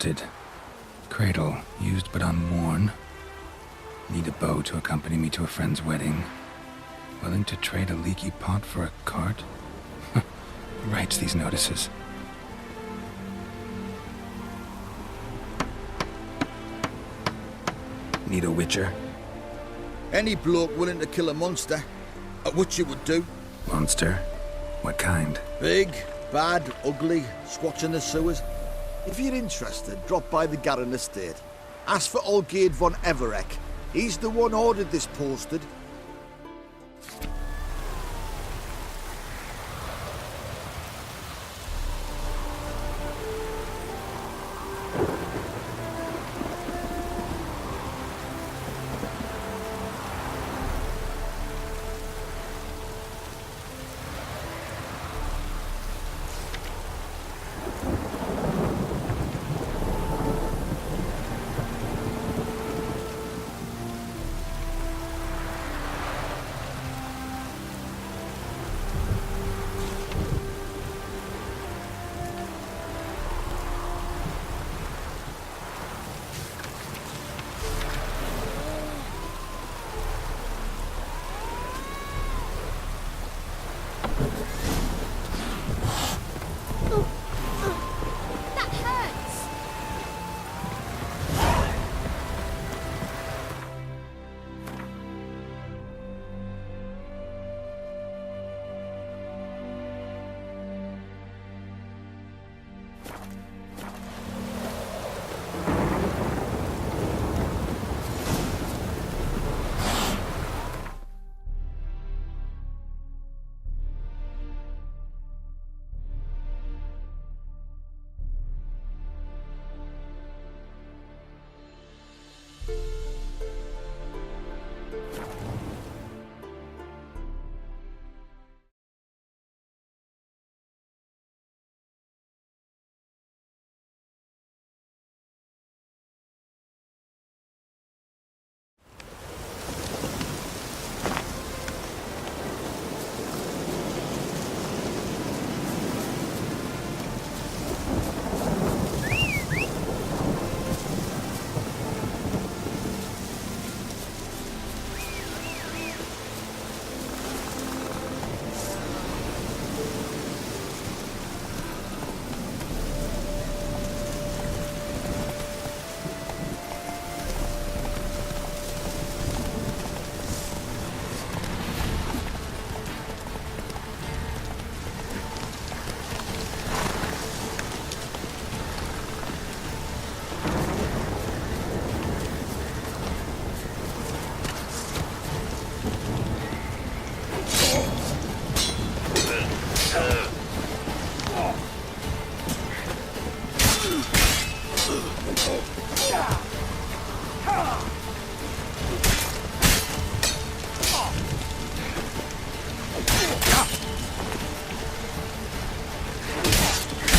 melted. Cradle, used but unworn. Need a bow to accompany me to a friend's wedding. Willing to trade a leaky pot for a cart? Who writes these notices? Need a witcher? Any bloke willing to kill a monster. A witcher would do. Monster? What kind? Big, bad, ugly, squats in the sewers. If you're interested, drop by the Garren estate. Ask for Olgierd von Everek. He's the one ordered this posted.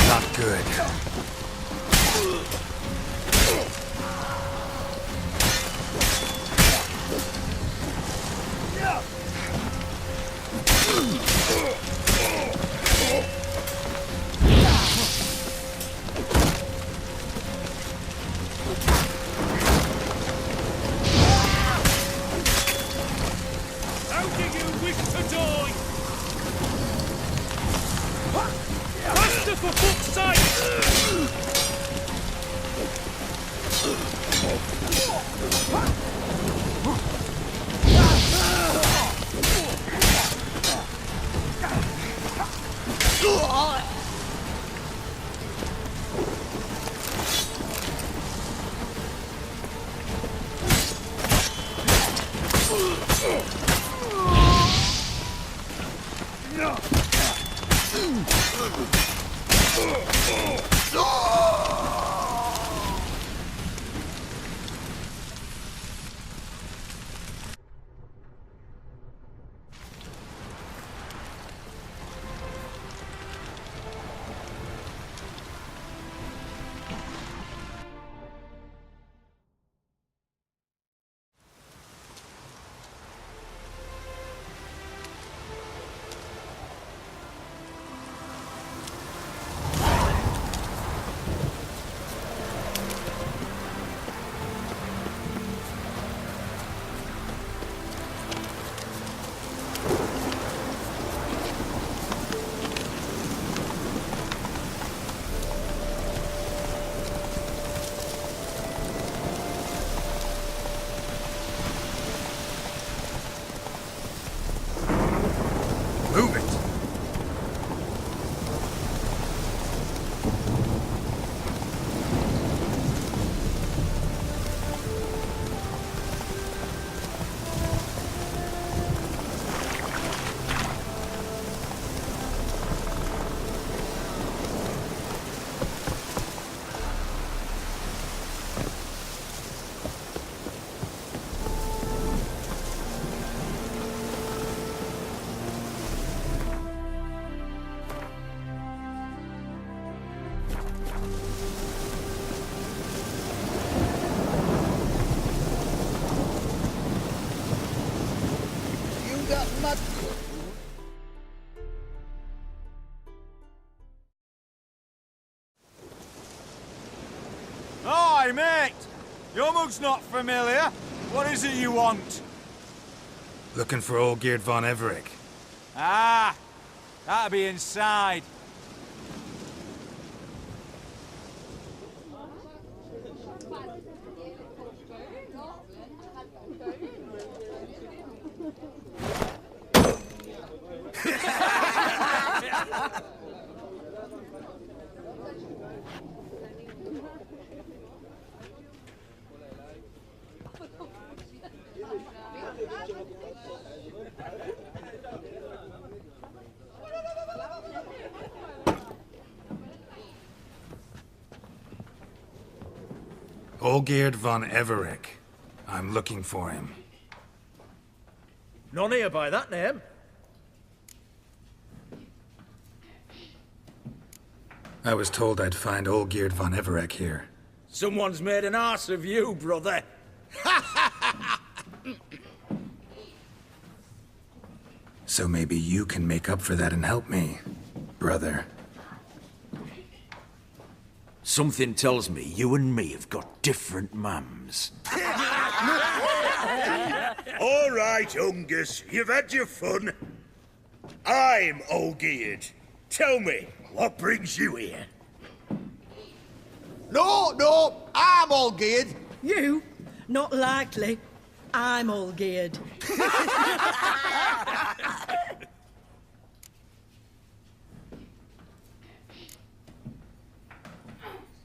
Not good. Aye, mate! Your mug's not familiar. What is it you want? Looking for Olgierd von Everec. Ah! That'll be inside. Olgierd von Everec. I'm looking for him. None here by that name. I was told I'd find Olgierd von Everec here. Someone's made an arse of you, brother. So maybe you can make up for that and help me, brother. Something tells me you and me have got different mums. All right, Ungus, you've had your fun. I'm Olgierd. Tell me, what brings you here? No, I'm Olgierd. You? Not likely. I'm all geared.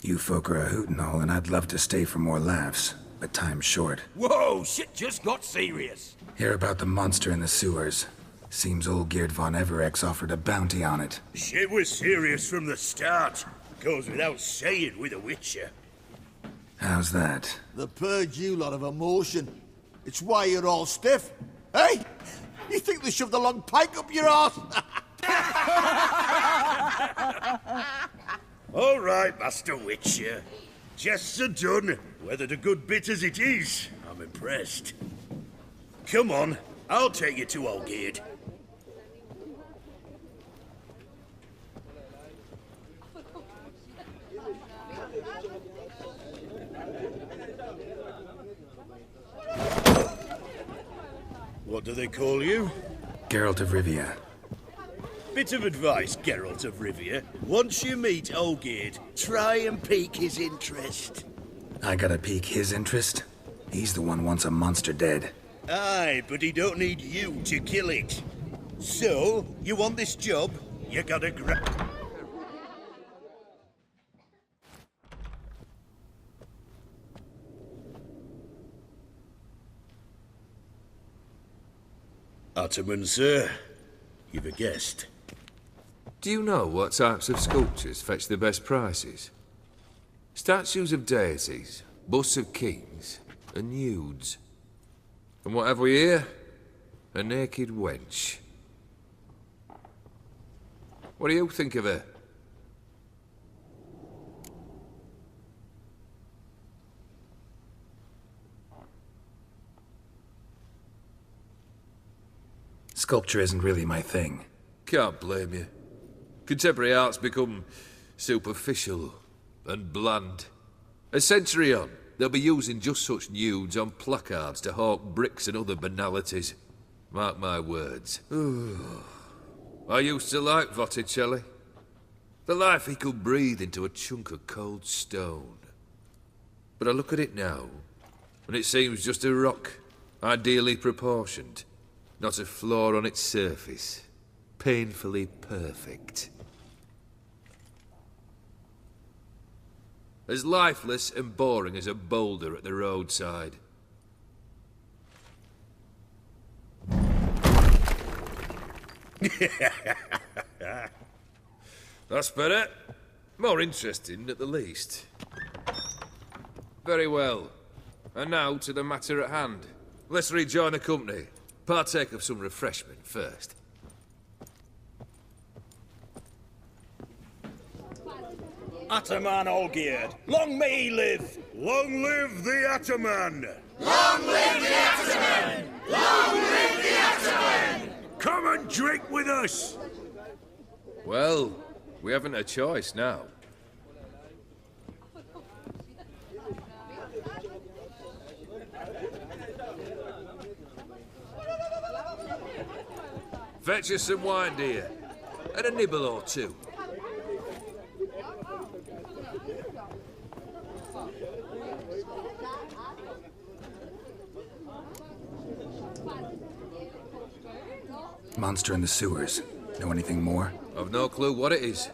You folk are a hoot and all, and I'd love to stay for more laughs, but time's short. Whoa, shit just got serious. Hear about the monster in the sewers. Seems Olgierd von Everec's offered a bounty on it. Shit was serious from the start. Goes without saying with a Witcher. How's that? They purge you lot of emotion. It's why you're all stiff. Hey! You think they shoved a long pike up your arse? All right, Master Witcher. Jests are done. Whether the good bit as it is, I'm impressed. Come on, I'll take you to Olgierd. What do they call you? Geralt of Rivia. Bit of advice, Geralt of Rivia. Once you meet Olgierd, try and pique his interest. I gotta pique his interest? He's the one wants a monster dead. Aye, but he don't need you to kill it. So, you want this job? You gotta Ataman, sir. You've a guest. Do you know what types of sculptures fetch the best prices? Statues of deities, busts of kings, and nudes. And what have we here? A naked wench. What do you think of her? Sculpture isn't really my thing. Can't blame you. Contemporary art's become superficial and bland. A century on, they'll be using just such nudes on placards to hawk bricks and other banalities. Mark my words. I used to like Botticelli. The life he could breathe into a chunk of cold stone. But I look at it now, and it seems just a rock, ideally proportioned. Not a flaw on its surface. Painfully perfect. As lifeless and boring as a boulder at the roadside. That's better. More interesting, at the least. Very well. And now to the matter at hand. Let's rejoin the company. Partake of some refreshment first. Ataman Olgierd, long may he live! Long live the Ataman! Long live the Ataman! Long live the Ataman! Come and drink with us! Well, we haven't a choice now. Fetch us some wine, dear. And a nibble or two. Monster in the sewers. Know anything more? I've no clue what it is.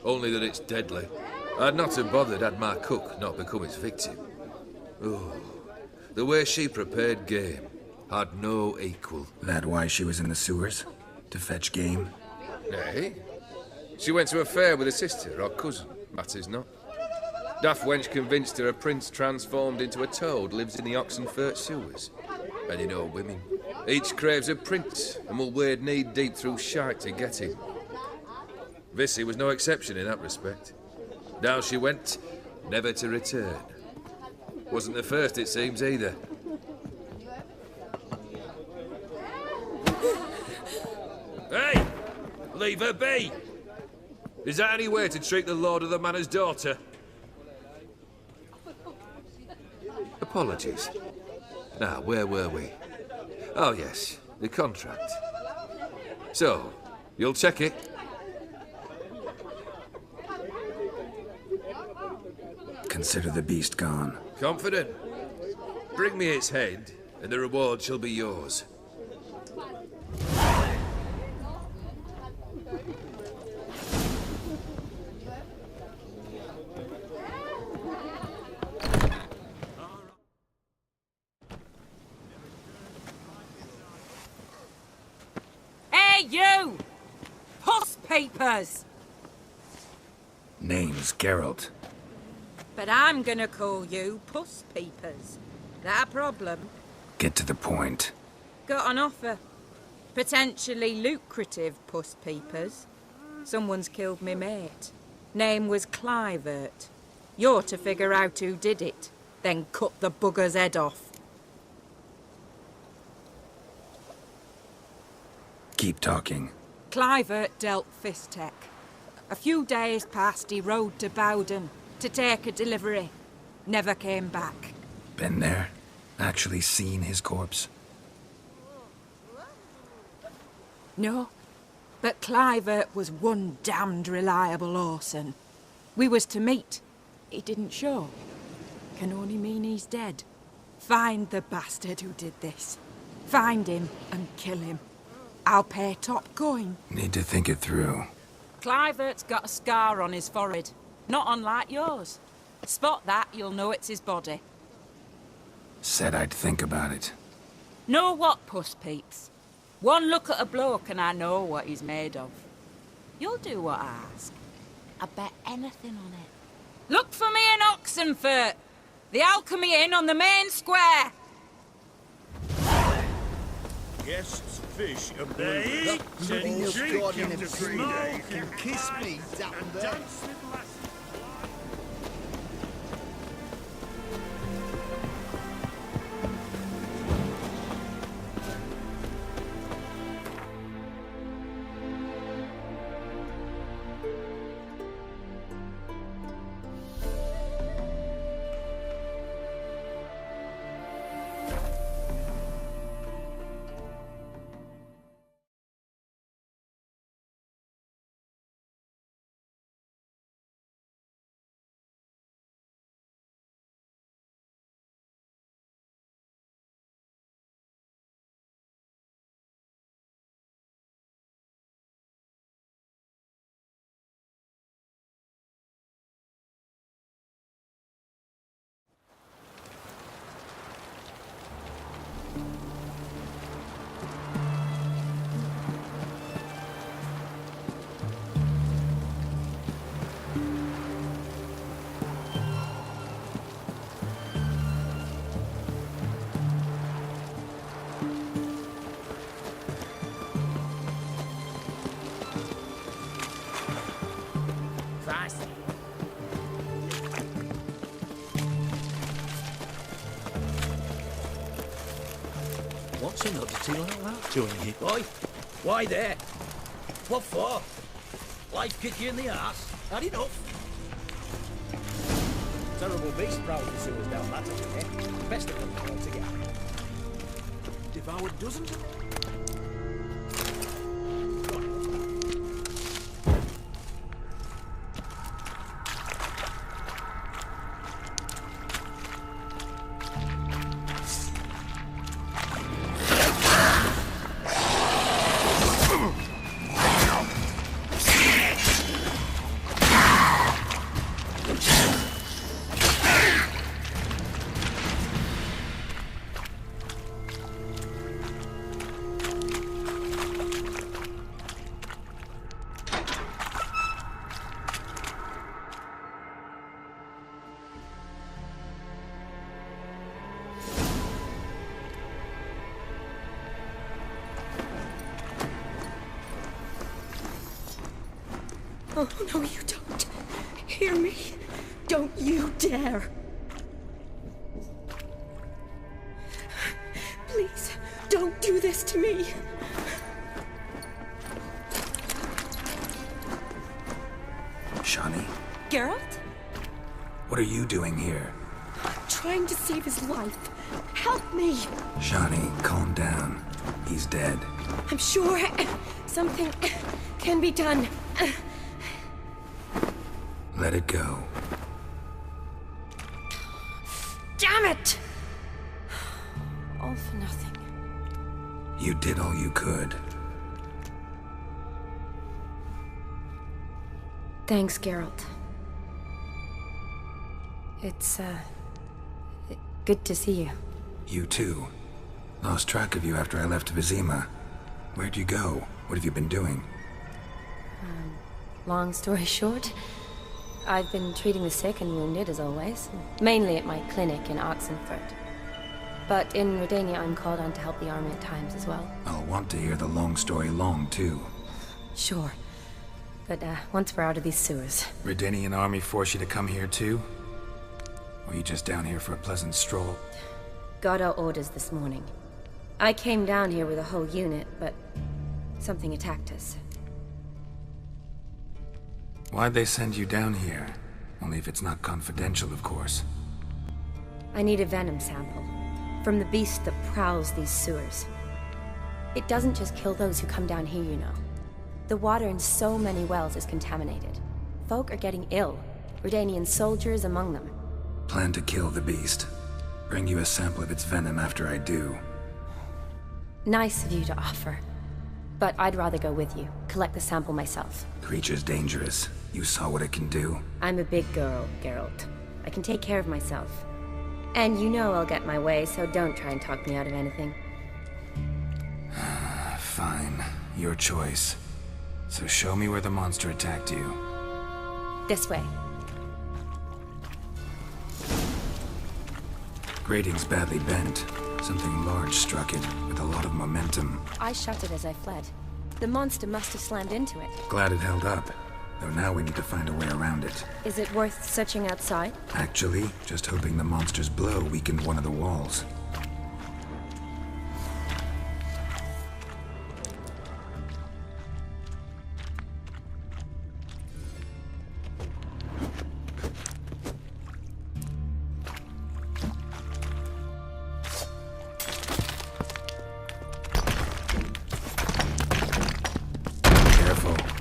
Only that it's deadly. I'd not have bothered had my cook not become its victim. Oh, the way she prepared game had no equal. That why she was in the sewers? To fetch game? Nay. She went to a fair with a sister or cousin, matters not. Daft wench convinced her a prince transformed into a toad lives in the Oxenfurt sewers. And you know women. Each craves a prince and will wade knee-deep through shite to get him. Vissy was no exception in that respect. Down she went, never to return. Wasn't the first, it seems, either. Hey! Leave her be! Is that any way to treat the lord of the manor's daughter? Apologies. Now, where were we? Oh, yes, the contract. So, you'll check it? Consider the beast gone. Confident? Bring me its head, and the reward shall be yours. Hey, you! Puss papers! Name's Geralt. But I'm gonna call you Puss Peepers. That a problem? Get to the point. Got an offer. Potentially lucrative Puss Peepers. Someone's killed me mate. Name was Clivert. You're to figure out who did it, then cut the bugger's head off. Keep talking. Clivert dealt Fistech. A few days past, he rode to Bowden to take a delivery. Never came back. Been there? Actually seen his corpse? No, but Clivert was one damned reliable Orson. We was to meet. He didn't show. Can only mean he's dead. Find the bastard who did this. Find him and kill him. I'll pay top coin. Need to think it through. Clivert's got a scar on his forehead. Not unlike yours. Spot that, you'll know it's his body. Said I'd think about it. Know what, Puss Peeps? One look at a bloke and I know what he's made of. You'll do what I ask. I bet anything on it. Look for me in Oxenfurt. The Alchemy Inn on the main square. Guests, fish, and They blue. eat and drink and smoke and kiss me down there. What's an oddity like that doing here? Why? Why there? What for? Life kick you in the arse? Had enough? Terrible beast prowling the sewers down that way. Best of them altogether. Devoured dozens of them. Oh, no, you don't. Hear me? Don't you dare. Please, don't do this to me. Shani, Geralt? what are you doing here? Trying to save his life. Help me. Shani, calm down. He's dead. I'm sure something can be done. Let it go. Damn it! All for nothing. You did all you could. Thanks, Geralt. It's, good to see you. You too. Lost track of you after I left Vizima. Where'd you go? What have you been doing? Long story short, I've been treating the sick and wounded, as always. Mainly at my clinic in Oxenfurt. But in Redania, I'm called on to help the army at times as well. I'll want to hear the long story long, too. Sure. But, once we're out of these sewers... Redanian army force you to come here, too? Or are you just down here for a pleasant stroll? Got our orders this morning. I came down here with a whole unit, but... something attacked us. Why'd they send you down here? Only if it's not confidential, of course. I need a venom sample. From the beast that prowls these sewers. It doesn't just kill those who come down here, you know. The water in so many wells is contaminated. Folk are getting ill. Redanian soldiers among them. Plan to kill the beast. Bring you a sample of its venom after I do. Nice of you to offer. But I'd rather go with you. Collect the sample myself. Creature's dangerous. You saw what it can do. I'm a big girl, Geralt. I can take care of myself. And you know I'll get my way, so don't try and talk me out of anything. Fine. Your choice. So show me where the monster attacked you. This way. Grating's badly bent. Something large struck it, with a lot of momentum. I shot it as I fled. The monster must have slammed into it. Glad it held up. Though now we need to find a way around it. Is it worth searching outside? Actually, just hoping the monster's blow weakened one of the walls.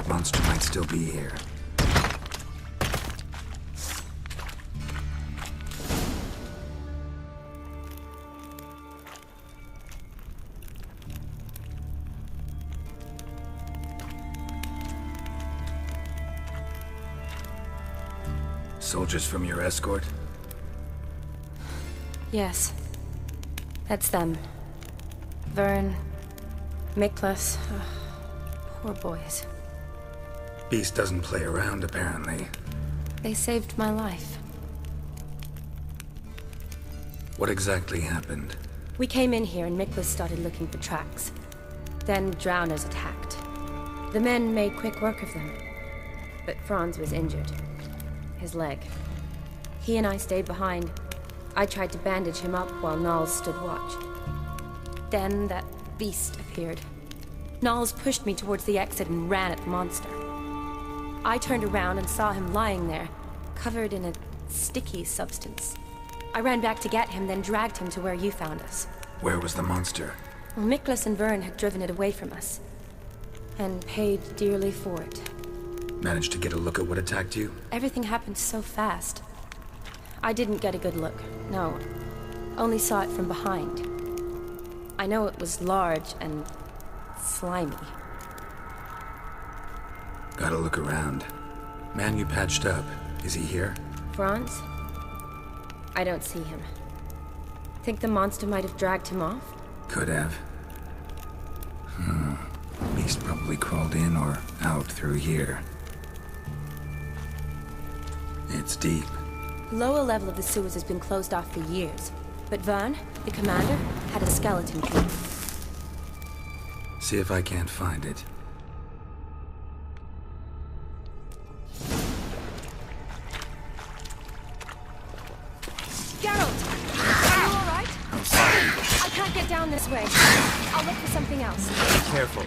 Monster might still be here. Soldiers from your escort? Yes. That's them. Vern, Miklas. Poor boys. Beast doesn't play around, apparently. They saved my life. What exactly happened? We came in here and Miklas started looking for tracks. Then drowners attacked. The men made quick work of them. But Franz was injured. His leg. He and I stayed behind. I tried to bandage him up while Nals stood watch. Then that beast appeared. Nals pushed me towards the exit and ran at the monster. I turned around and saw him lying there, covered in a sticky substance. I ran back to get him, then dragged him to where you found us. Where was the monster? Well, Miklas and Vern had driven it away from us. And paid dearly for it. Managed to get a look at what attacked you? Everything happened so fast. I didn't get a good look, no. Only saw it from behind. I know it was large and slimy. Gotta look around. Man you patched up, is he here? Franz? I don't see him. Think the monster might have dragged him off? Could have. Beast probably crawled in or out through here. It's deep. The lower level of the sewers has been closed off for years. But Vern, the commander, had a skeleton key. See if I can't find it. Geralt! Are you alright? I'm fine. I can't get down this way. I'll look for something else. Be careful.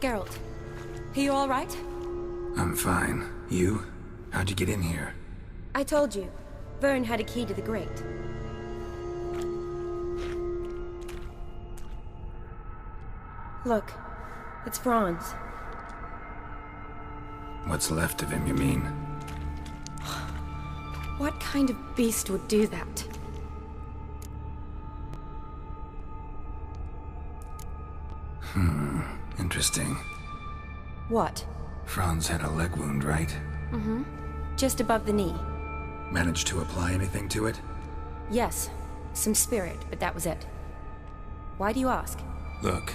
Geralt, are you all right? I'm fine. You? How'd you get in here? I told you. Vern had a key to the grate. Look, it's Franz. What's left of him, you mean? What kind of beast would do that? Interesting. What? Franz had a leg wound, right? Mm-hmm. Just above the knee. Managed to apply anything to it? Yes. Some spirit, but that was it. Why do you ask? Look,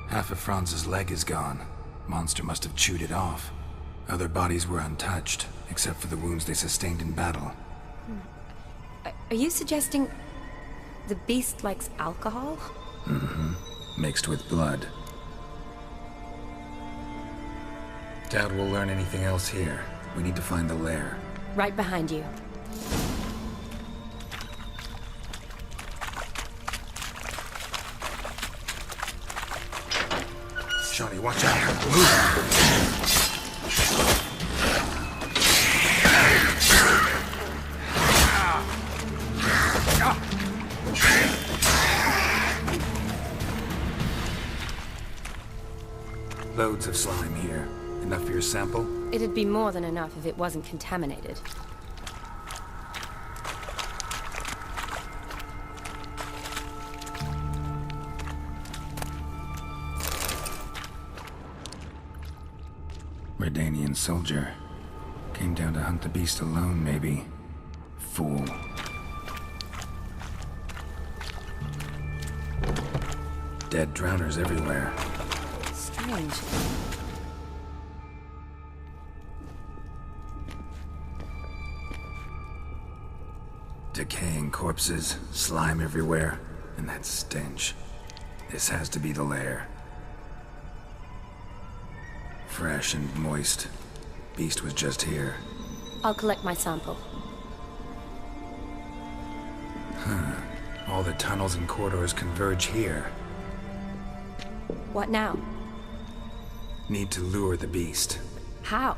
half of Franz's leg is gone. Monster must have chewed it off. Other bodies were untouched, except for the wounds they sustained in battle. Are you suggesting the beast likes alcohol? Mm-hmm. Mixed with blood. Doubt we'll learn anything else here. We need to find the lair. Right behind you. Shani, watch out! Move! Loads of slime here. Enough for your sample? It'd be more than enough if it wasn't contaminated. Redanian soldier. Came down to hunt the beast alone, maybe. Fool. Dead drowners everywhere. Strange. Decaying corpses, slime everywhere, and that stench. This has to be the lair. Fresh and moist. Beast was just here. I'll collect my sample. All the tunnels and corridors converge here. What now? Need to lure the beast. How?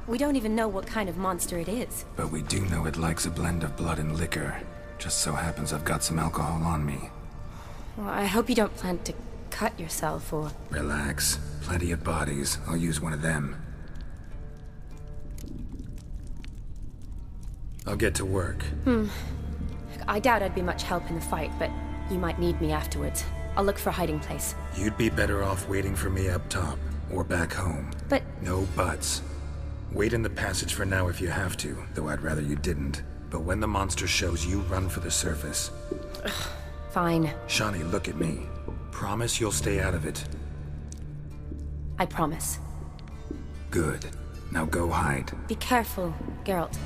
We don't even know what kind of monster it is. But we do know it likes a blend of blood and liquor. Just so happens I've got some alcohol on me. Well, I hope you don't plan to cut yourself or... Relax. Plenty of bodies. I'll use one of them. I'll get to work. I doubt I'd be much help in the fight, but you might need me afterwards. I'll look for a hiding place. You'd be better off waiting for me up top, or back home. But... No buts. Wait in the passage for now if you have to, though I'd rather you didn't. But when the monster shows, you run for the surface. Fine. Shani, look at me. Promise you'll stay out of it. I promise. Good. Now go hide. Be careful, Geralt.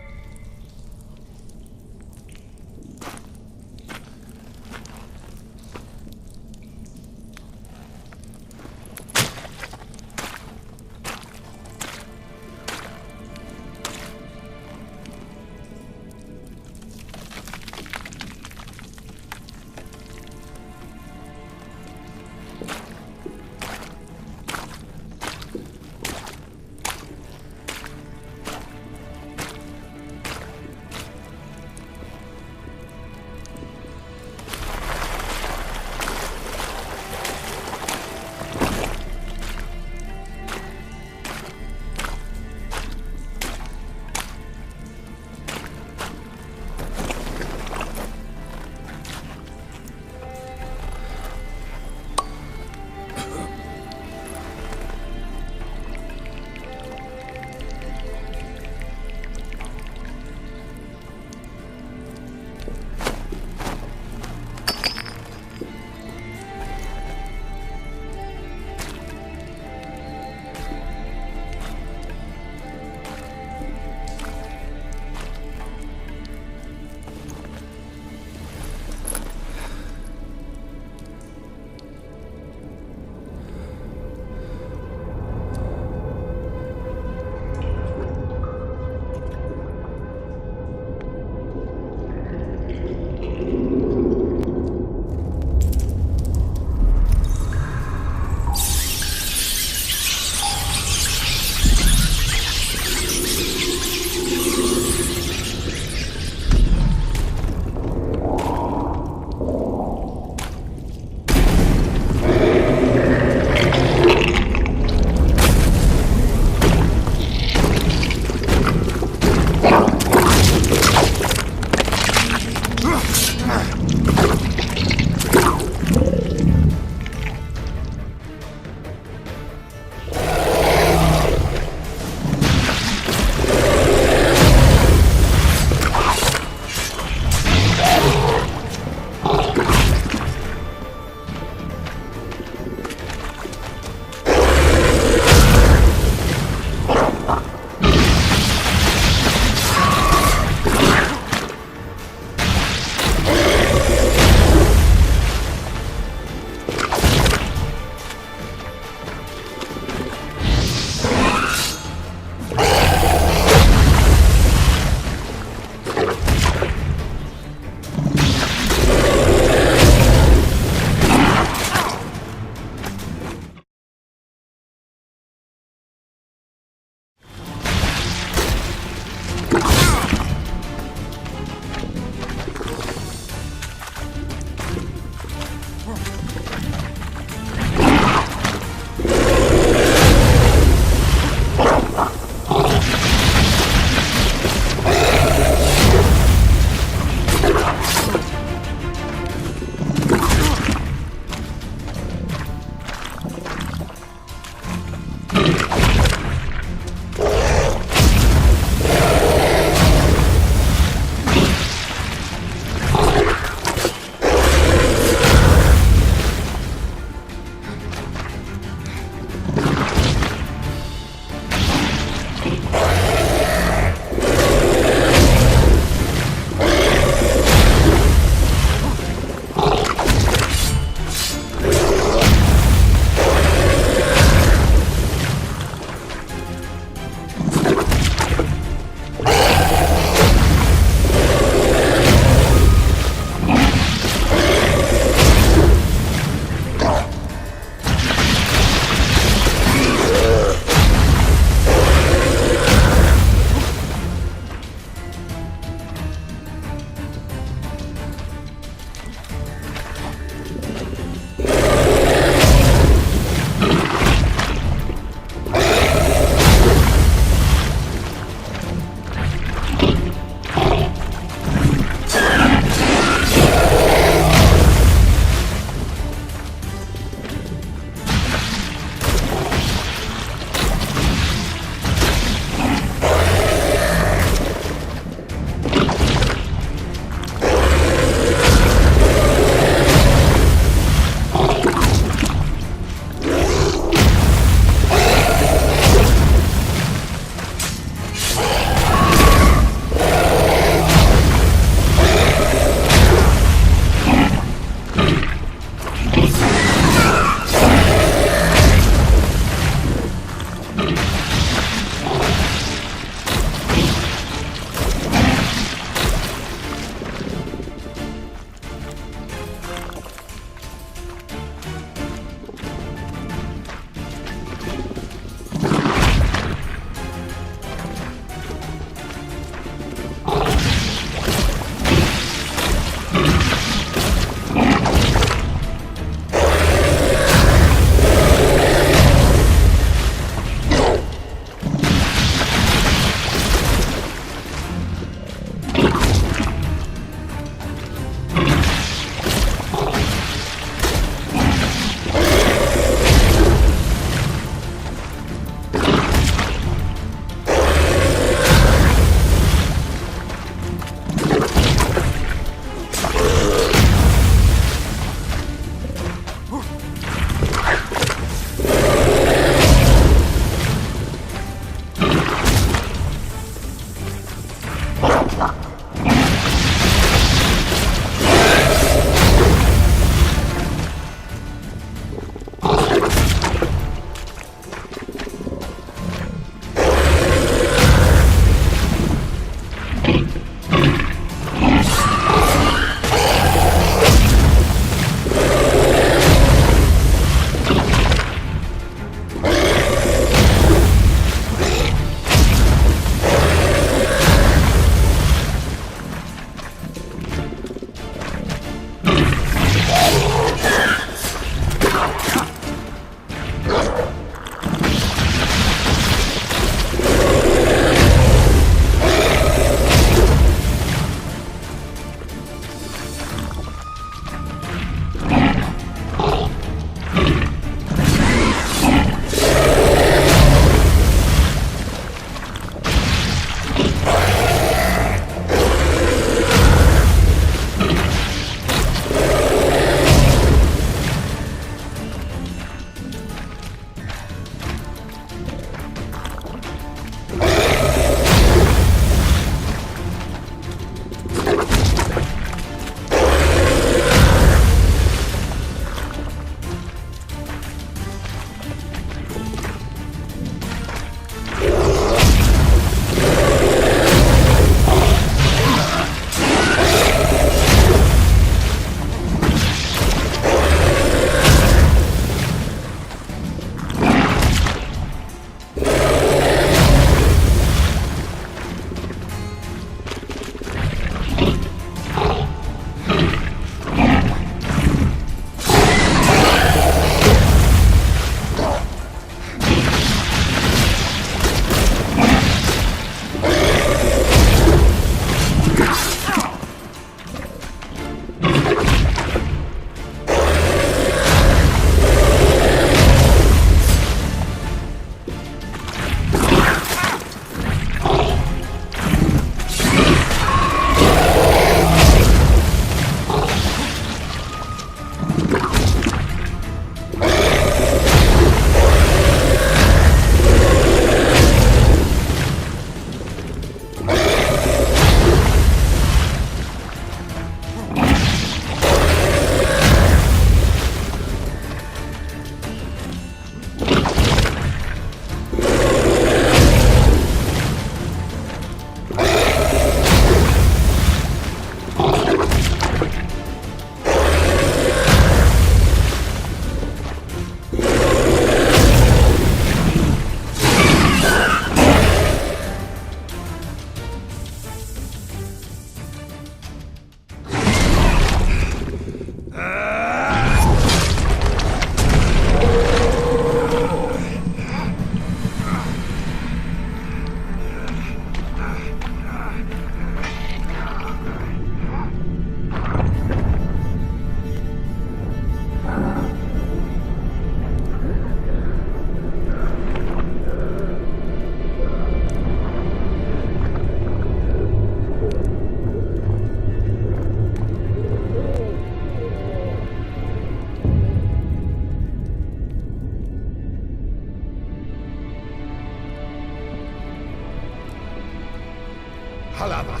Halavath,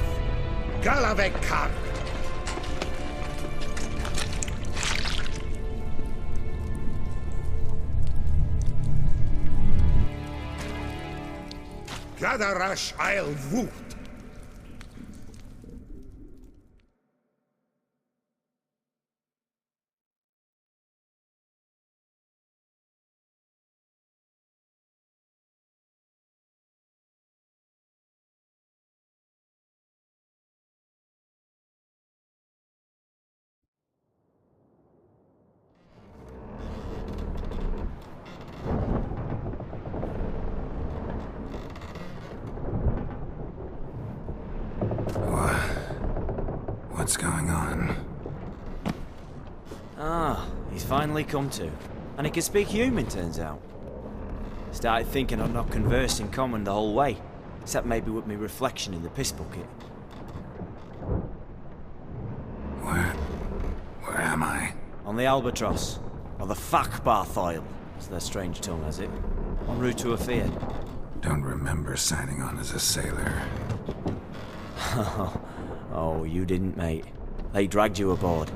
Galavek Kar. Gadarash Isle Woot. What's going on? Ah, he's finally come to. And he can speak human, turns out. Started thinking I'd not conversed in common the whole way, except maybe with me reflection in the piss bucket. Where am I? On the Albatross, or the Fakbarth Isle, as their strange tongue has it. En route to Afir. Don't remember signing on as a sailor. Oh, you didn't, mate. They dragged you aboard.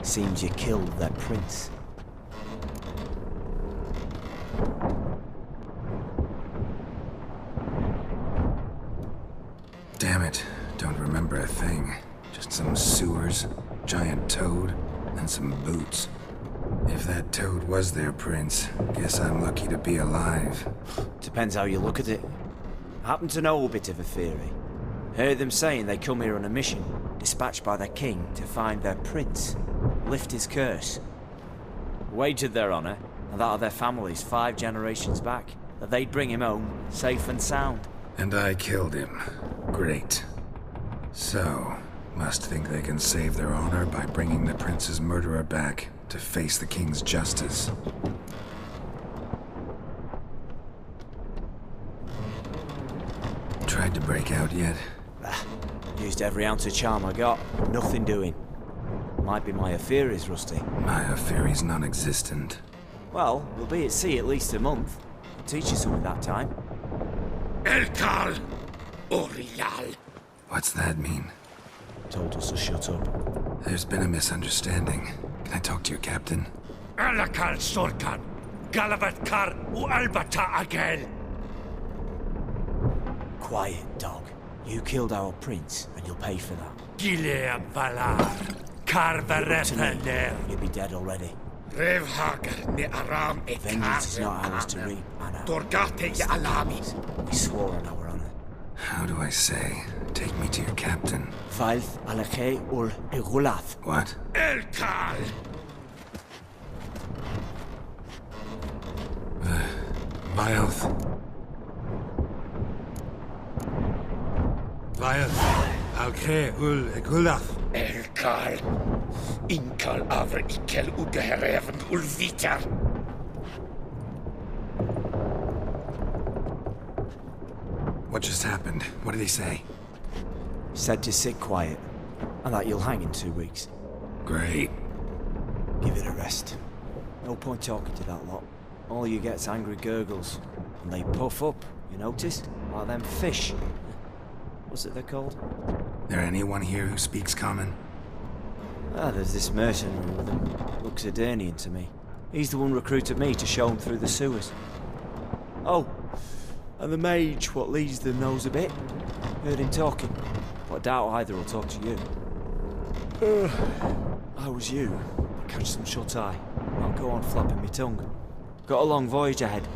Seems you killed their prince. Damn it. Don't remember a thing. Just some sewers, giant toad, and some boots. If that toad was their prince, guess I'm lucky to be alive. Depends how you look at it. I happen to know a bit of a theory. Heard them saying they come here on a mission, dispatched by their king to find their prince, lift his curse. Wagered their honour, and that of their families 5 generations back, that they'd bring him home, safe and sound. And I killed him. Great. So, must think they can save their honor by bringing the prince's murderer back to face the king's justice. Tried to break out yet? Used every ounce of charm I got. Nothing doing. Might be my affair is rusty. My affair is non-existent. Well, we'll be at sea at least a month. I'll teach you something that time. Elkal Orial. What's that mean? Told us to shut up. There's been a misunderstanding. Can I talk to your captain? Alakal Sorkan. Galavat Kar U Albata Agel. Quiet, dog. You killed our prince, and you'll pay for that. Gileam Valar. Karvarefaner. You'll be dead already. Revhagar ne Aram et Vengeance is not ours to reap, Anna. Dorgate ya Alami. We swore on our honor. How do I say? Take me to your captain. Valth Alakhe ul Igulath. What? Elkal! Vioth. Vioth. Alkhe ul Igulath. Elkal. Inkal avre ikel ugehereven ulvitar. What just happened? What did he say? Said to sit quiet, and that you'll hang in 2 weeks. Great. Give it a rest. No point talking to that lot. All you get's angry gurgles, and they puff up, you notice? Like them fish. What's it they're called? There anyone here who speaks common? Ah, there's this mercenary with him. Looks Adernian to me. He's the one recruited me to show him through the sewers. Oh, and the mage what leads them knows a bit. Heard him talking, but I doubt either will talk to you. How was you? Catch some shut-eye. I'll go on flapping my tongue. Got a long voyage ahead.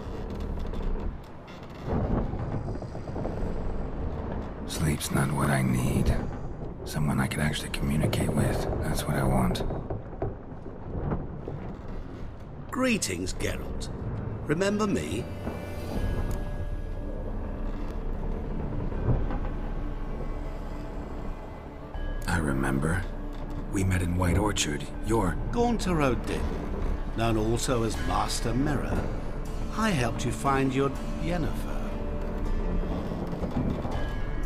Sleep's not what I need. Someone I could actually communicate with. That's what I want. Greetings, Geralt. Remember me? I remember. We met in White Orchard. You're... Gaunter O'Din, known also as Master Mirror. I helped you find your Yennefer.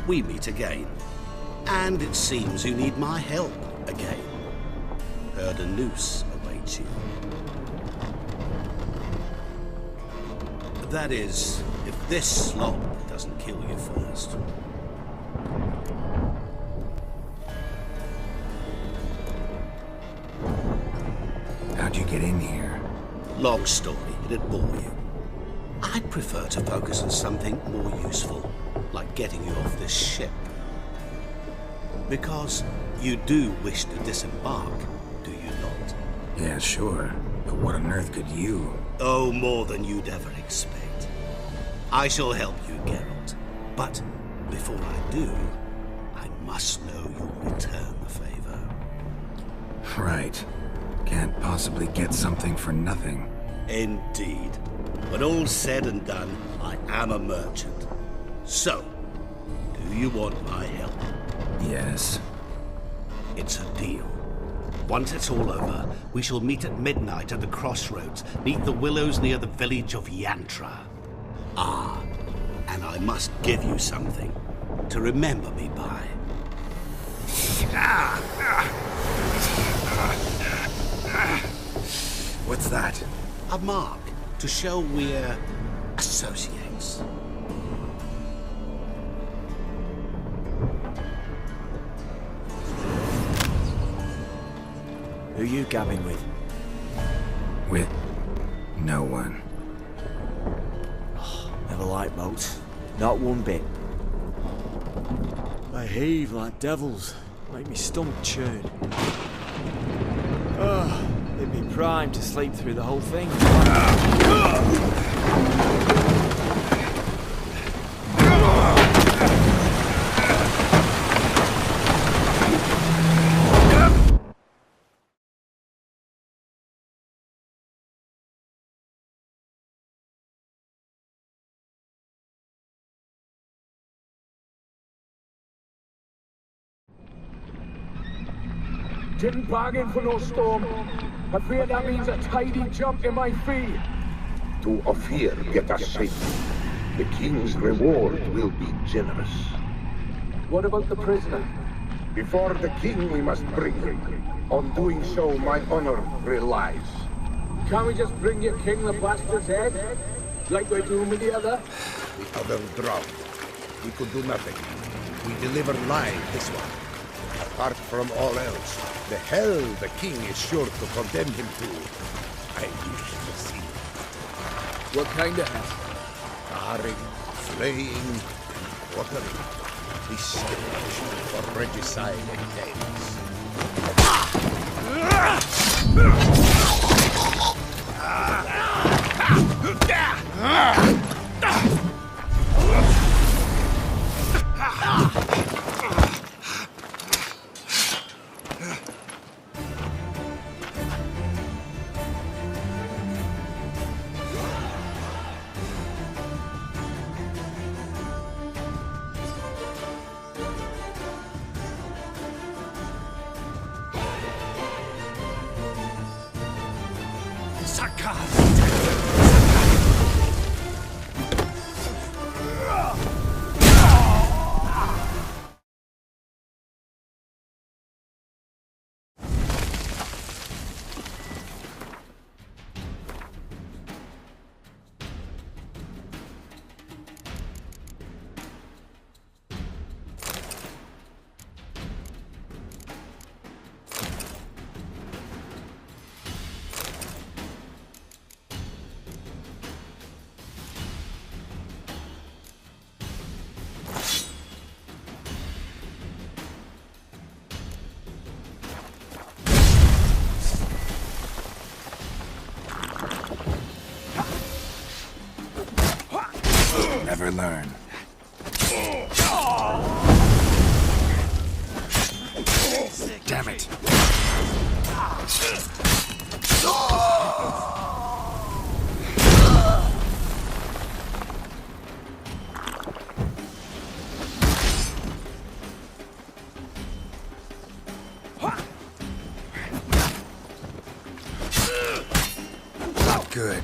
We meet again. And it seems you need my help again. Heard a noose awaits you. That is, if this slog doesn't kill you first. How'd you get in here? Long story, it'd bore you. I'd prefer to focus on something more useful, like getting you off this ship. Because you do wish to disembark, do you not? Yeah, sure. But what on earth could you? Oh, more than you'd ever expect. I shall help you, Geralt. But before I do, I must know you'll return the favor. Right. Can't possibly get something for nothing. Indeed. When all's said and done, I am a merchant. So, do you want my help? Yes. It's a deal. Once it's all over, we shall meet at midnight at the crossroads, neath the willows near the village of Yantra. Ah, and I must give you something to remember me by. What's that? A mark to show we're associates. Who are you gabbing with? With no one. Never liked boats. Not one bit. They heave like devils. Make me stomach churn. They'd be primed to sleep through the whole thing. Didn't bargain for no storm. I fear that means a tidy jump in my fee. To Ophir get us safe. The king's reward will be generous. What about the prisoner? Before the king we must bring him. On doing so, my honor relies. Can't we just bring your king the bastard's head? Like we're doing with the other? The other drowned. We could do nothing. We deliver live this one. Apart from all else, the hell the king is sure to condemn him to, I wish to see. What kind of hell? Carring, flaying, watering. Distillation for regicide and tales. Never learn. Damn it. Not good.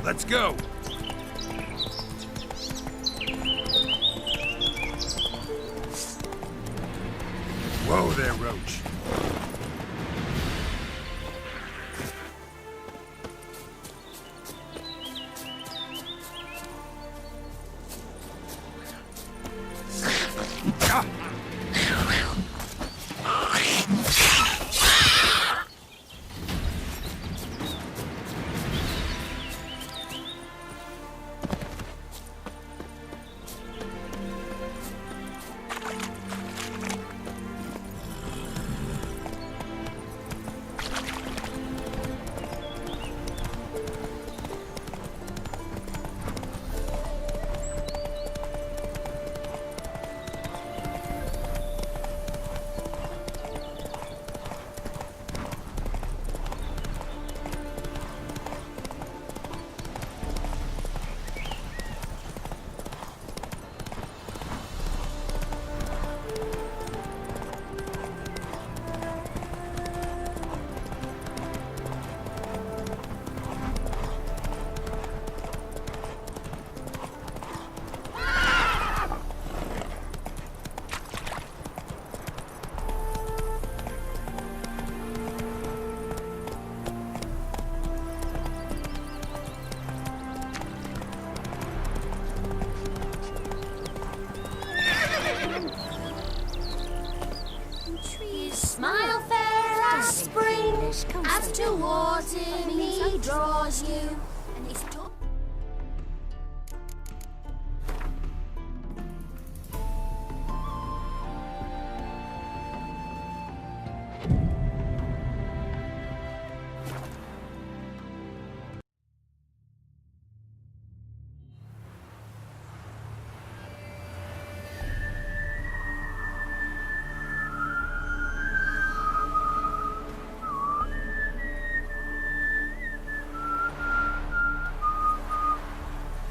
Let's go! Whoa there, Roach. Smile fair as spring, as towards him he draws you. And he's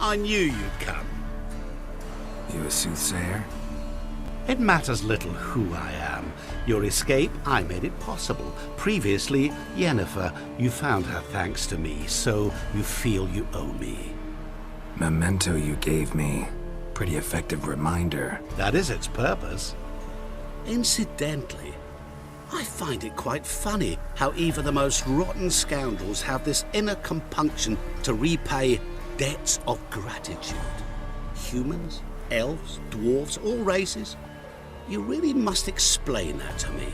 I knew you'd come. You a soothsayer? It matters little who I am. Your escape, I made it possible. Previously, Yennefer, you found her thanks to me, so you feel you owe me. Memento you gave me. Pretty effective reminder. That is its purpose. Incidentally, I find it quite funny how even the most rotten scoundrels have this inner compunction to repay debts of gratitude. Humans, elves, dwarves, all races. You really must explain that to me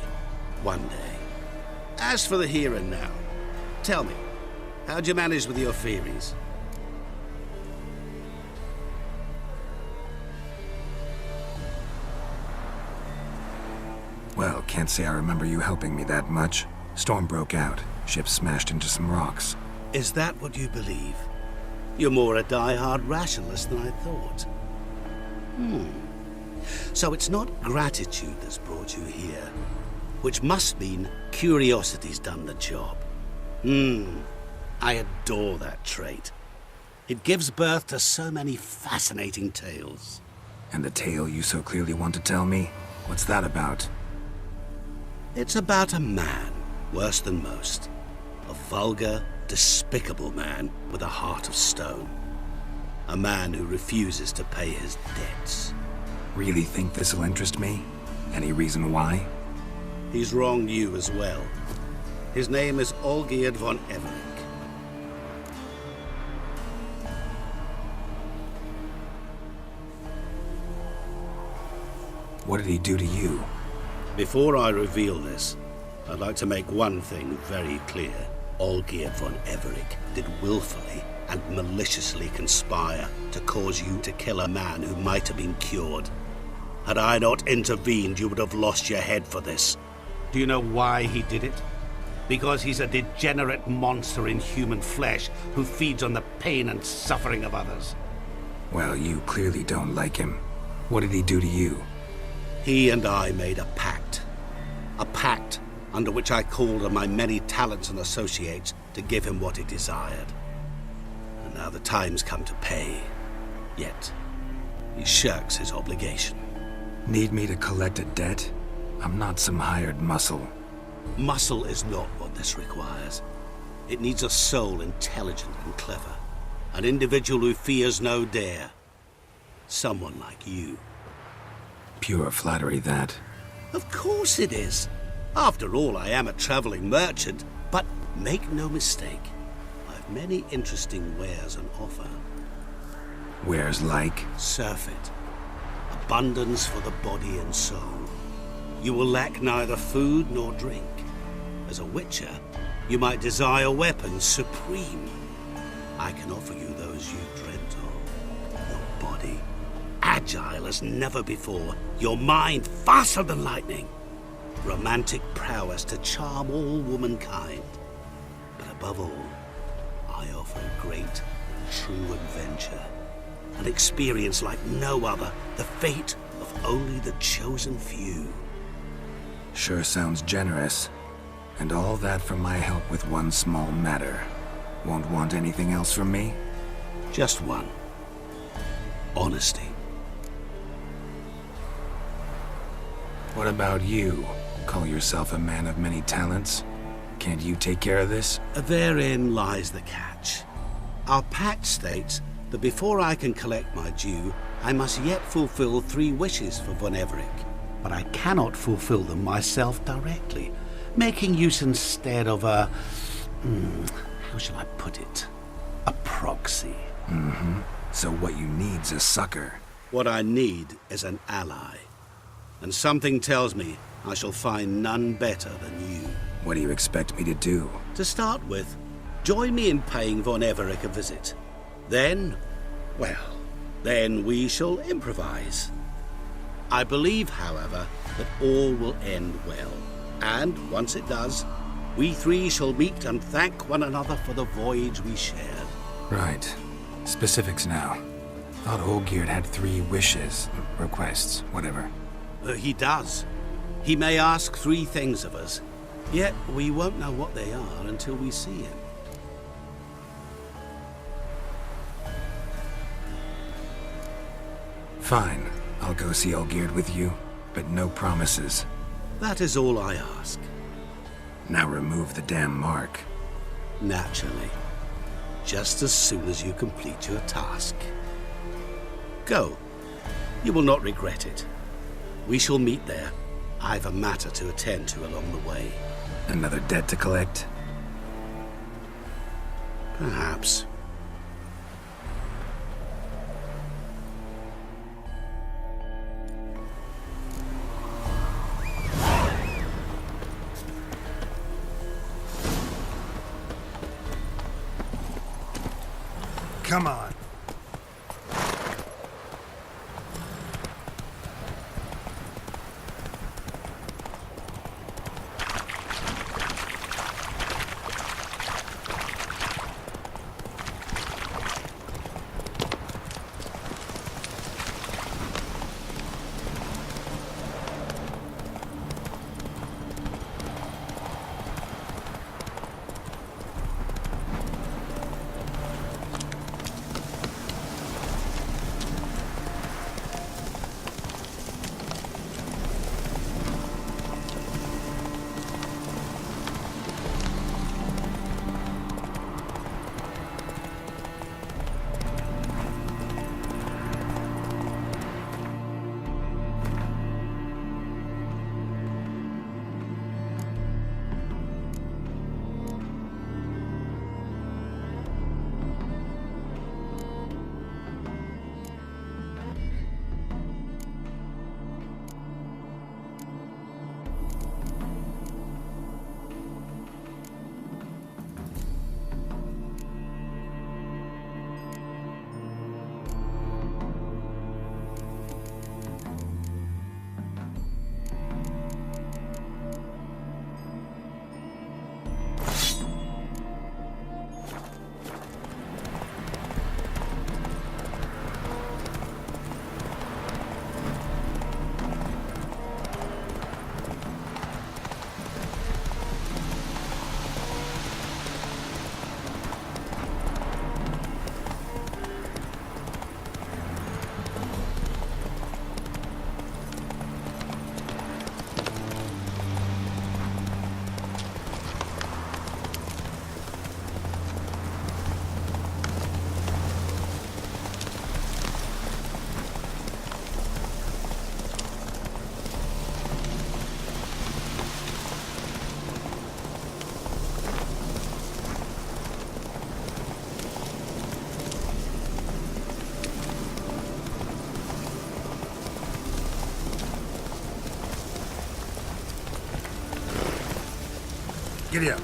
one day. As for the here and now, tell me, how'd you manage with your theories? Well, can't say I remember you helping me that much. Storm broke out. Ship smashed into some rocks. Is that what you believe? You're more a die-hard rationalist than I thought. So it's not gratitude that's brought you here, which must mean curiosity's done the job. I adore that trait. It gives birth to so many fascinating tales. And the tale you so clearly want to tell me? What's that about? It's about a man, worse than most, of vulgar, despicable man with a heart of stone. A man who refuses to pay his debts. Really think this'll interest me? Any reason why? He's wronged you as well. His name is Olgierd von Everec. What did he do to you? Before I reveal this, I'd like to make one thing very clear. Olgierd von Everec did willfully and maliciously conspire to cause you to kill a man who might have been cured. Had I not intervened, you would have lost your head for this. Do you know why he did it? Because he's a degenerate monster in human flesh who feeds on the pain and suffering of others. Well, you clearly don't like him. What did he do to you? He and I made a pact. A pact under which I called on my many talents and associates to give him what he desired. And now the time's come to pay. Yet, he shirks his obligation. Need me to collect a debt? I'm not some hired muscle. Muscle is not what this requires. It needs a soul intelligent and clever. An individual who fears no dare. Someone like you. Pure flattery, that. Of course it is. After all, I am a traveling merchant. But make no mistake, I've many interesting wares on offer. Wares like? Surfeit. Abundance for the body and soul. You will lack neither food nor drink. As a witcher, you might desire weapons supreme. I can offer you those you dreamt of. Your body, agile as never before. Your mind, faster than lightning. Romantic prowess to charm all womankind. But above all, I offer great, true adventure. An experience like no other. The fate of only the chosen few. Sure sounds generous. And all that for my help with one small matter. Won't want anything else from me? Just one. Honesty. What about you? Call yourself a man of many talents? Can't you take care of this? Therein lies the catch. Our pact states that before I can collect my due, I must yet fulfill 3 wishes for von Everec. But I cannot fulfill them myself directly, making use instead of a... how shall I put it? A proxy. So what you need's a sucker. What I need is an ally. And something tells me I shall find none better than you. What do you expect me to do? To start with, join me in paying von Everec a visit. Then, well, then we shall improvise. I believe, however, that all will end well. And once it does, we 3 shall meet and thank one another for the voyage we shared. Right. Specifics now. Thought Olgierd had 3 wishes, requests, whatever. He does. He may ask 3 things of us, yet we won't know what they are until we see him. Fine. I'll go see Olgierd with you, but no promises. That is all I ask. Now remove the damn mark. Naturally. Just as soon as you complete your task. Go. You will not regret it. We shall meet there. I've a matter to attend to along the way. Another debt to collect? Perhaps. Come on. Giddy up.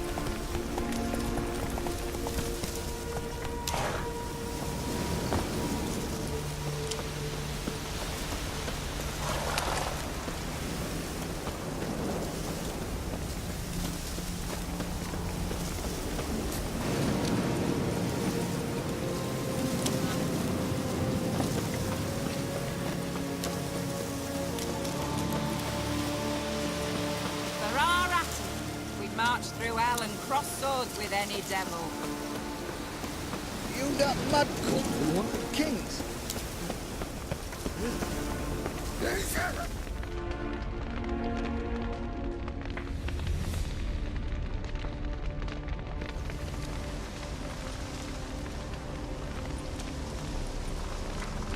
There are at it. We'd march through hell and cross swords with any devil. You that mad cunt who wanted kings.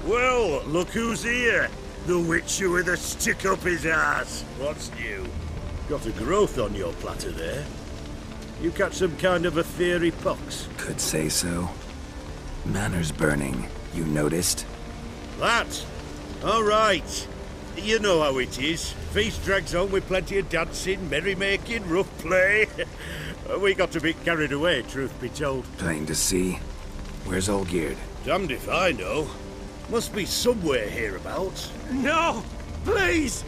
Well, look who's here. The Witcher with a stick up his ass. What's new? Got a growth on your platter there. You catch some kind of a fiery pox? Could say so. Manor's burning. You noticed? That? All right. You know how it is. Feast drags on with plenty of dancing, merrymaking, rough play. We got a bit carried away, truth be told. Plain to see. Where's Olgierd? Damned if I know. Must be somewhere hereabouts. No! Please!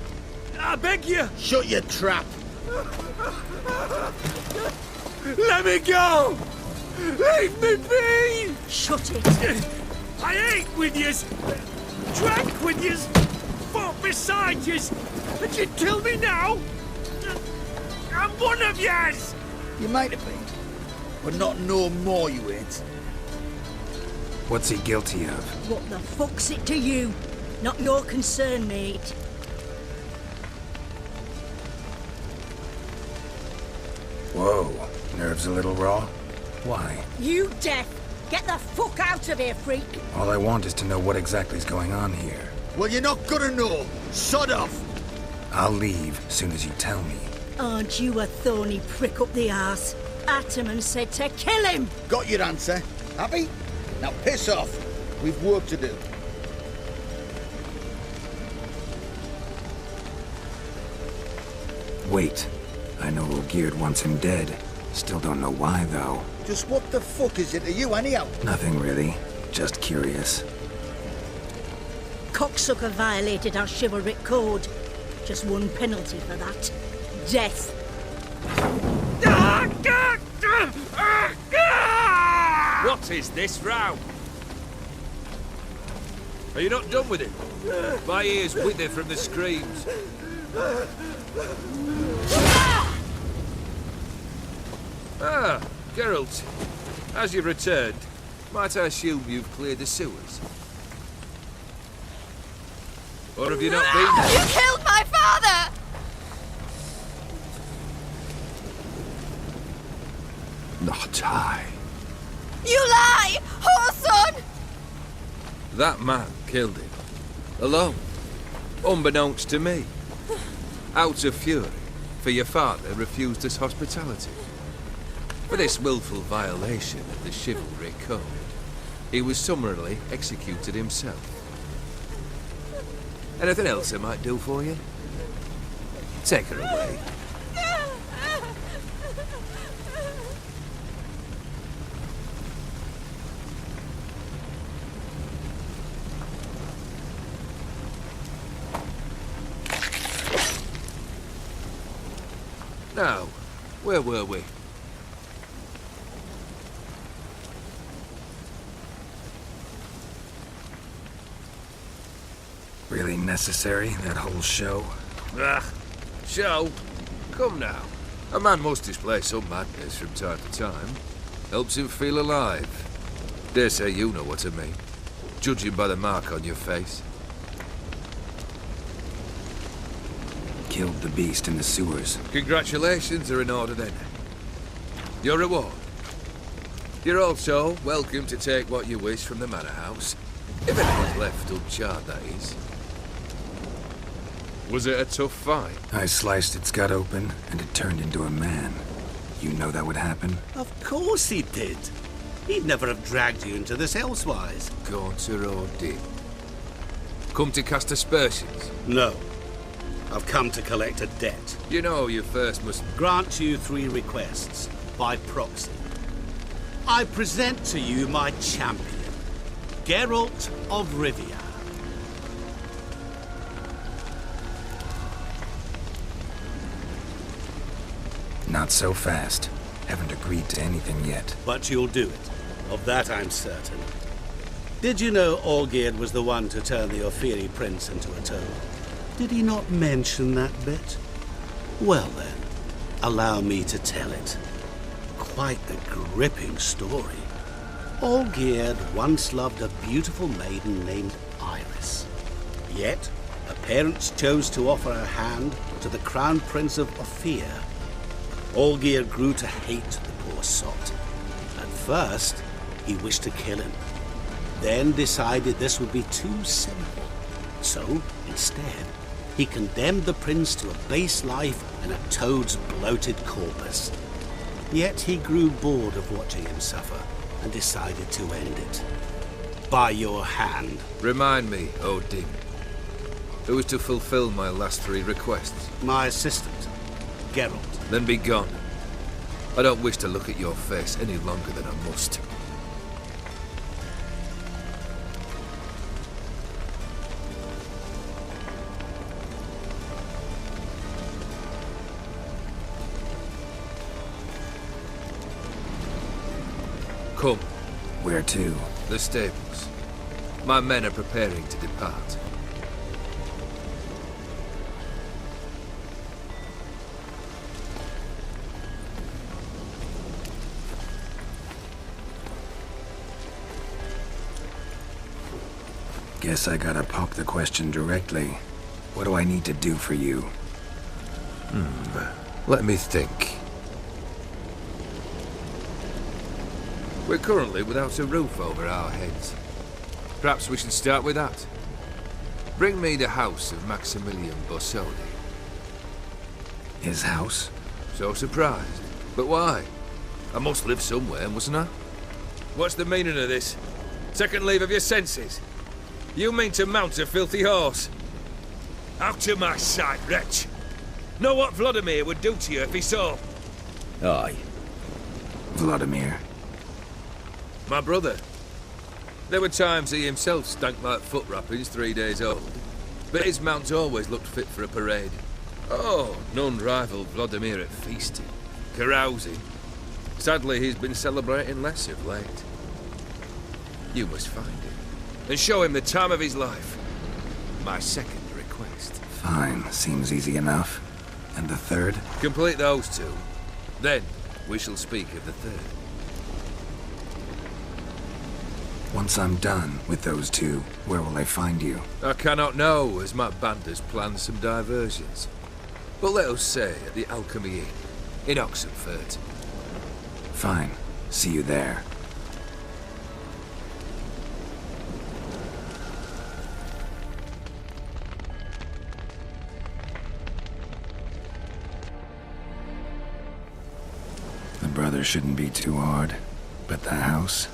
I beg you! Shut your trap! Let me go! Leave me be! Shut it! I ate with yous! Drank with yous! Fought beside yous! And you'd kill me now? I'm one of yous! You might have been, but not no more you ain't. What's he guilty of? What the fuck's it to you? Not your concern, mate. Whoa. Nerves a little raw? Why? You deaf! Get the fuck out of here, freak! All I want is to know what exactly is going on here. Well, you're not gonna know. Sod off! I'll leave soon as you tell me. Aren't you a thorny prick up the arse? Ataman said to kill him! Got your answer. Happy? Now piss off. We've work to do. Wait. I know Olgierd wants him dead. Still don't know why, though. Just what the fuck is it to you, anyhow? Nothing really. Just curious. Cocksucker violated our chivalric code. Just one penalty for that. Death. What is this row? Are you not done with it? My ears wither from the screams. Ah, Geralt. As you've returned, might I assume you've cleared the sewers? Or have you not been? You killed my father! Not I. You lie! Whoreson! That man killed him. Alone. Unbeknownst to me. Out of fury, for your father refused us hospitality. For this willful violation of the chivalry code, he was summarily executed himself. Anything else I might do for you? Take her away. Now, where were we? Really necessary, that whole show? Ah, show? Come now. A man must display some madness from time to time. Helps him feel alive. Dare say you know what I mean. Judging by the mark on your face. Killed the beast in the sewers. Congratulations are in order then. Your reward. You're also welcome to take what you wish from the manor house. If anyone's left uncharred, that is. Was it a tough fight? I sliced its gut open, and it turned into a man. You know that would happen? Of course he did. He'd never have dragged you into this elsewise. Gaunter or did? Come to cast aspersions? No. I've come to collect a debt. You know you first must... Grant you 3 requests, by proxy. I present to you my champion, Geralt of Rivia. Not so fast. Haven't agreed to anything yet. But you'll do it. Of that I'm certain. Did you know Olgierd was the one to turn the Ofiri prince into a toad? Did he not mention that bit? Well then, allow me to tell it. Quite a gripping story. Olgierd once loved a beautiful maiden named Iris. Yet, her parents chose to offer her hand to the Crown Prince of Ophir. Olgierd grew to hate the poor sot. At first, he wished to kill him. Then decided this would be too simple. So, instead, he condemned the prince to a base life in a toad's bloated corpus. Yet he grew bored of watching him suffer and decided to end it. By your hand. Remind me, Odin. Who was to fulfill my last 3 requests? My assistant, Geralt. Then be gone. I don't wish to look at your face any longer than I must. Come. Where to? The stables. My men are preparing to depart. Guess I gotta poke the question directly. What do I need to do for you? Let me think. We're currently without a roof over our heads. Perhaps we should start with that. Bring me the house of Maximilian Borsodi. His house? So surprised. But why? I must live somewhere, mustn't I? What's the meaning of this? Second leave of your senses? You mean to mount a filthy horse? Out of my sight, wretch! Know what Vladimir would do to you if he saw? Aye. Vladimir. My brother. There were times he himself stank like foot wrappings 3 days old. But his mount always looked fit for a parade. Oh, none rivaled Vladimir at feasting, carousing. Sadly, he's been celebrating less of late. You must find him and show him the time of his life. My second request. Fine, seems easy enough. And the third? Complete those 2. Then, we shall speak of the third. Once I'm done with those 2, where will I find you? I cannot know, as my band has planned some diversions. But let us say at the Alchemy Inn, in Oxenfurt. Fine. See you there. The brother shouldn't be too hard. But the house?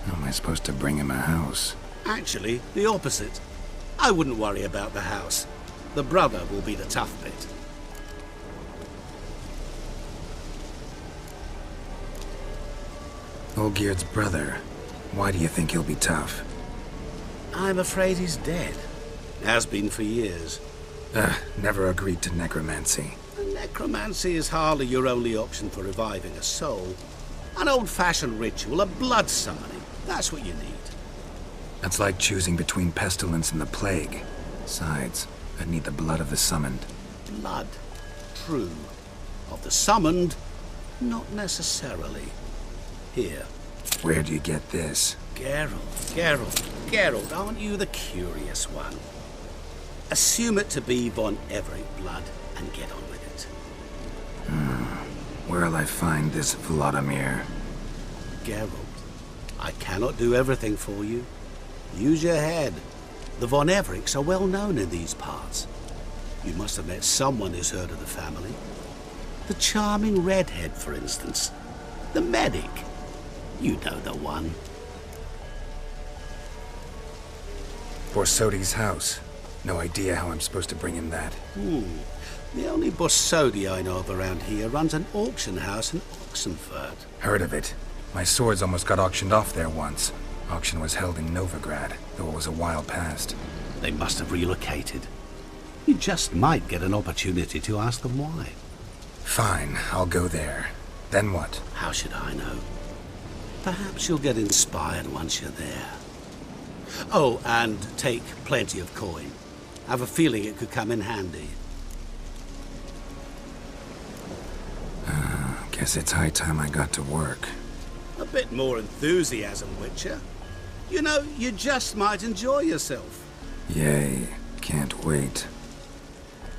How am I supposed to bring him a house? Actually, the opposite. I wouldn't worry about the house. The brother will be the tough bit. Olgierd's brother. Why do you think he'll be tough? I'm afraid he's dead. Has been for years. Never agreed to necromancy. Necromancy is hardly your only option for reviving a soul. An old-fashioned ritual, a blood summoning. That's what you need. That's like choosing between pestilence and the plague. Besides, I'd need the blood of the summoned. Blood. True. Of the summoned, not necessarily. Here. Where do you get this? Geralt, aren't you the curious one? Assume it to be von Everett blood and get on with it. Where'll I find this Vladimir? Geralt, I cannot do everything for you. Use your head. The von Evericks are well known in these parts. You must have met someone who's heard of the family. The charming redhead, for instance. The medic. You know the one. Borsodi's house. No idea how I'm supposed to bring him that. The only Bossodi I know of around here runs an auction house in Oxenfurt. Heard of it. My swords almost got auctioned off there once. Auction was held in Novigrad, though it was a while past. They must have relocated. You just might get an opportunity to ask them why. Fine, I'll go there. Then what? How should I know? Perhaps you'll get inspired once you're there. Oh, and take plenty of coin. I have a feeling it could come in handy. Guess it's high time I got to work. A bit more enthusiasm, Witcher. You know, you just might enjoy yourself. Yay, can't wait.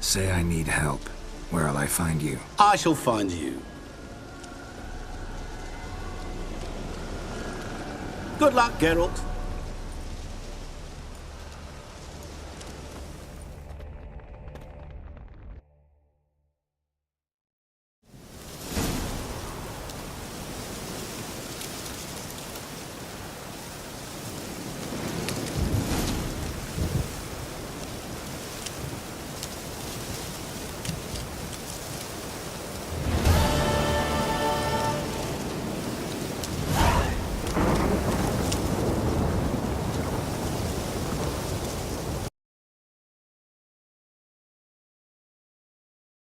Say I need help. Where'll I find you? I shall find you. Good luck, Geralt.